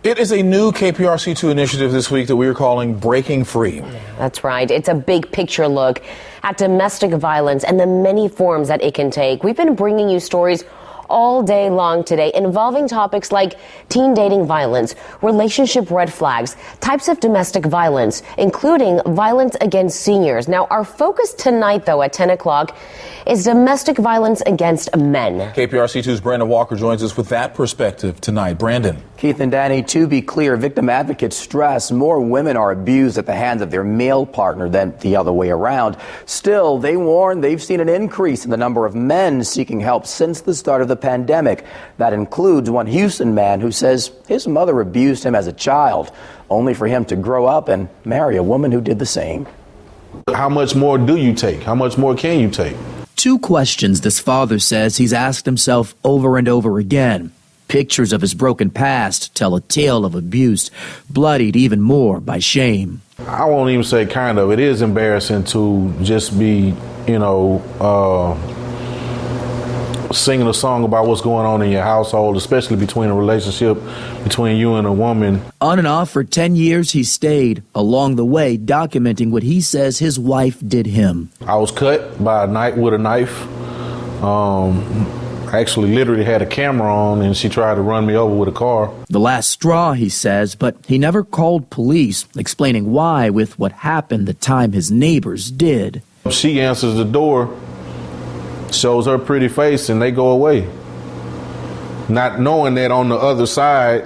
It is a new KPRC2 initiative this week that we are calling Breaking Free. That's right. It's a big picture look at domestic violence and the many forms that it can take. We've been bringing you stories all day long today involving topics like teen dating violence, relationship red flags, types of domestic violence, including violence against seniors. Now, our focus tonight, though, at 10 o'clock is domestic violence against men. KPRC2's Brandon Walker joins us with that perspective tonight. Brandon. Keith and Danny, to be clear, victim advocates stress more women are abused at the hands of their male partner than the other way around. Still, they warn they've seen an increase in the number of men seeking help since the start of the pandemic. That includes one Houston man who says his mother abused him as a child, only for him to grow up and marry a woman who did the same. How much more do you take? How much more can you take? Two questions this father says he's asked himself over and over again. Pictures of his broken past tell a tale of abuse, bloodied even more by shame. I won't even say kind of. It is embarrassing to just be, singing a song about what's going on in your household, especially between a relationship between you and a woman. On and off for 10 years he stayed, along the way documenting what he says his wife did him. I was cut by a knife with a knife. I actually literally had a camera on and she tried to run me over with a car. The last straw, he says, but he never called police, explaining why with what happened the time his neighbors did. She answers the door, shows her pretty face, and they go away. Not knowing that on the other side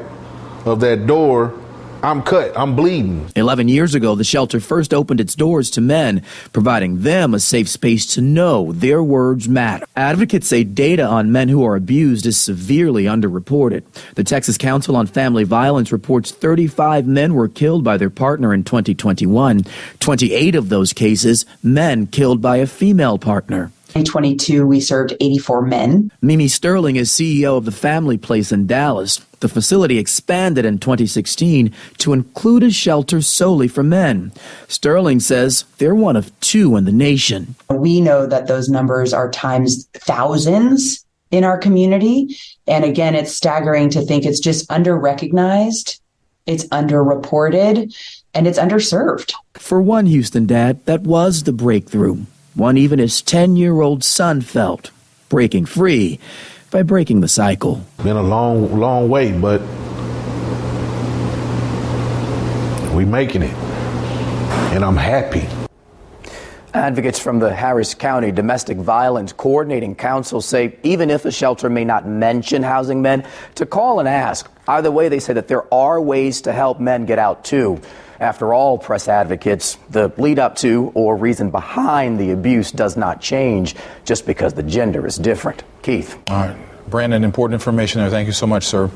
of that door, I'm cut, I'm bleeding. 11 years ago, the shelter first opened its doors to men, providing them a safe space to know their words matter. Advocates say data on men who are abused is severely underreported. The Texas Council on Family Violence reports 35 men were killed by their partner in 2021. 28 of those cases, men killed by a female partner. 2022, we served 84 men. Mimi Sterling is CEO of the Family Place in Dallas. The facility expanded in 2016 to include a shelter solely for men. Sterling says they're one of two in the nation. We know that those numbers are times thousands in our community. And again, it's staggering to think it's just under-recognized, it's under-reported, and it's underserved. For one Houston dad, that was the breakthrough. One even his 10-year-old son felt, breaking free by breaking the cycle. Been a long, long way, but we making it, and I'm happy. Advocates from the Harris County Domestic Violence Coordinating Council say even if a shelter may not mention housing men, to call and ask. Either way, they say that there are ways to help men get out too. After all, press advocates, the lead up to or reason behind the abuse does not change just because the gender is different. Keith. All right. Brandon, important information there. Thank you so much, sir.